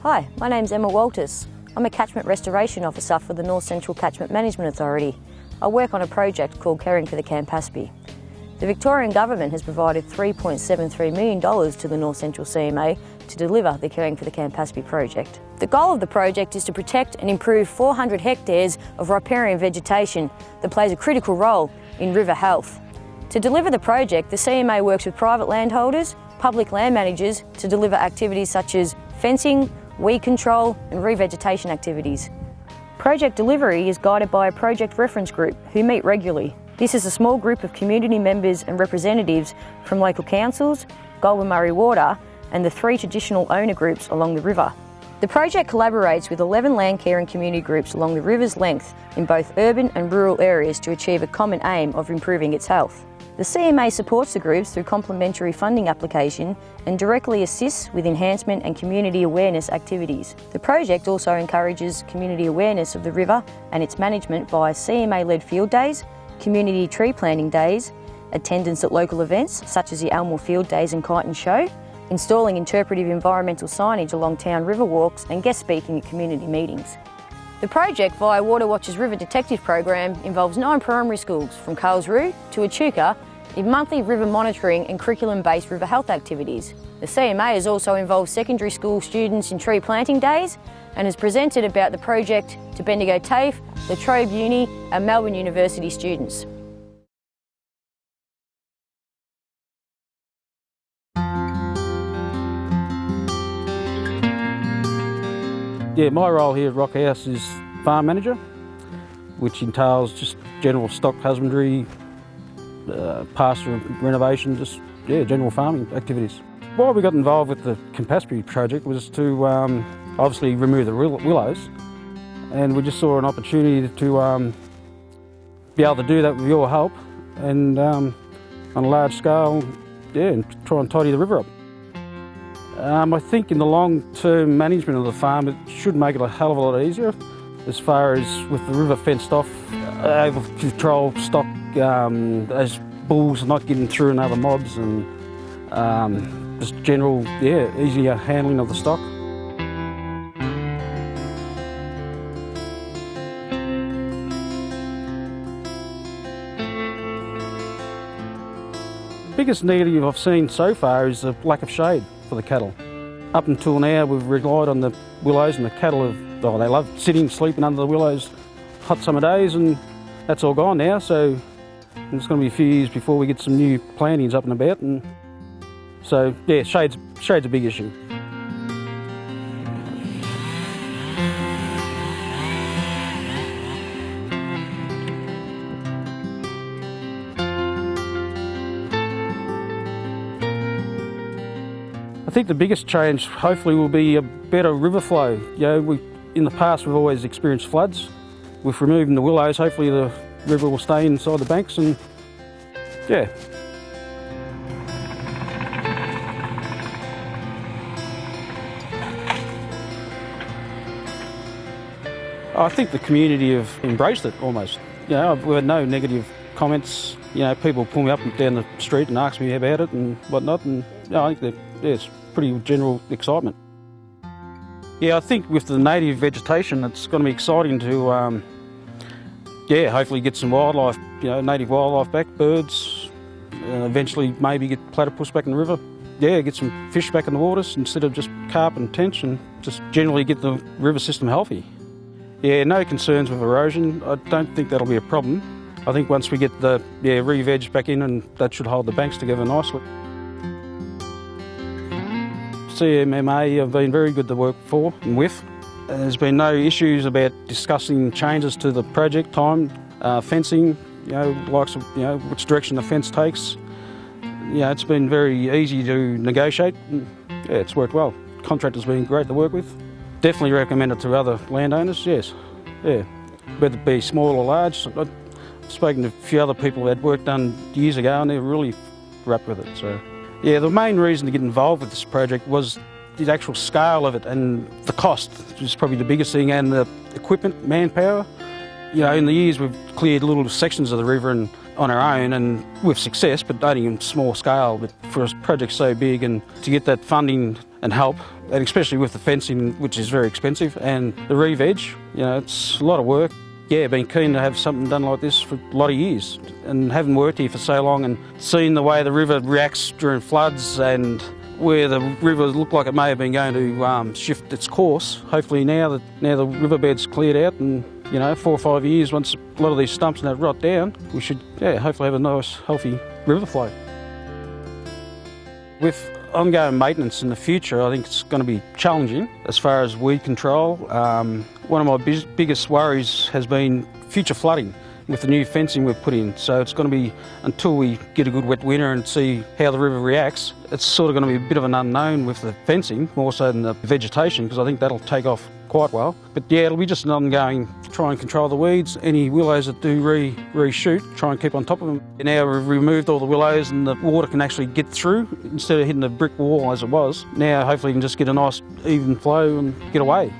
Hi, my name's Emma Walters. I'm a Catchment Restoration Officer for the North Central Catchment Management Authority. I work on a project called Caring for the Campaspe. The Victorian Government has provided $3.73 million to the North Central CMA to deliver the Caring for the Campaspe project. The goal of the project is to protect and improve 400 hectares of riparian vegetation that plays a critical role in river health. To deliver the project, the CMA works with private landholders, public land managers to deliver activities such as fencing, weed control and revegetation activities. Project delivery is guided by a project reference group who meet regularly. This is a small group of community members and representatives from local councils, Goulburn Murray Water and the 3 traditional owner groups along the river. The project collaborates with 11 land care and community groups along the river's length in both urban and rural areas to achieve a common aim of improving its health. The CMA supports the groups through complementary funding application and directly assists with enhancement and community awareness activities. The project also encourages community awareness of the river and its management via CMA-led field days, community tree planting days, attendance at local events such as the Elmore Field Days and Kyneton Show, installing interpretive environmental signage along town river walks and guest speaking at community meetings. The project via Water Watch's River Detective program involves 9 primary schools from Carlsruhe to Echuca in monthly river monitoring and curriculum-based river health activities. The CMA has also involved secondary school students in tree planting days and has presented about the project to Bendigo TAFE, La Trobe Uni and Melbourne University students. Yeah, my role here at Rock House is farm manager, which entails just general stock husbandry, pasture renovation, just general farming activities. Why we got involved with the Campaspe project was to obviously remove the willows, and we just saw an opportunity to be able to do that with your help and on a large scale, and try and tidy the river up. I think in the long-term management of the farm, it should make it a hell of a lot easier as far as with the river fenced off, able to control stock as bulls not getting through and other mobs, and just general, easier handling of the stock. The biggest negative I've seen so far is the lack of shade for the cattle. Up until now we've relied on the willows, and the cattle they love sitting, sleeping under the willows hot summer days, and that's all gone now, so it's going to be a few years before we get some new plantings up and about, and so shade's a big issue. I think the biggest change hopefully will be a better river flow. In the past we've always experienced floods. With removing the willows, hopefully the river will stay inside the banks, and I think the community have embraced it almost. We've had no negative comments. People pull me up and down the street and ask me about it and whatnot, and I think that it's pretty general excitement. I think with the native vegetation, it's going to be exciting to hopefully get some wildlife, native wildlife back, birds, eventually maybe get platypus back in the river. Get some fish back in the waters instead of just carp and tench, and just generally get the river system healthy. No concerns with erosion. I don't think that'll be a problem. I think once we get the re-veg back in, and that should hold the banks together nicely. CMA have been very good to work for and with. There's been no issues about discussing changes to the project time, fencing, which direction the fence takes. It's been very easy to negotiate. It's worked well. Contractor's been great to work with. Definitely recommend it to other landowners, yes. Whether it be small or large. I've spoken to a few other people who had work done years ago, and they're really wrapped with it. So, the main reason to get involved with this project was the actual scale of it and the cost, which is probably the biggest thing, and the equipment, manpower. In the years we've cleared little sections of the river and on our own, and with success, but only in small scale. But for a project so big, and to get that funding and help, and especially with the fencing, which is very expensive, and the re-veg, you know, it's a lot of work. Yeah, been keen to have something done like this for a lot of years, and having worked here for so long and seen the way the river reacts during floods and where the river looked like it may have been going to shift its course. Hopefully now the riverbed's cleared out, and 4 or 5 years, once a lot of these stumps and that rot down, we should hopefully have a nice healthy river flow. With ongoing maintenance in the future, I think it's going to be challenging as far as weed control. One of my biggest worries has been future flooding with the new fencing we've put in. So it's going to be, until we get a good wet winter and see how the river reacts, it's sort of going to be a bit of an unknown with the fencing, more so than the vegetation, because I think that'll take off quite well. But yeah, it'll be just an ongoing try and control the weeds. Any willows that do reshoot, try and keep on top of them. Now we've removed all the willows and the water can actually get through instead of hitting a brick wall as it was. Now hopefully you can just get a nice even flow and get away.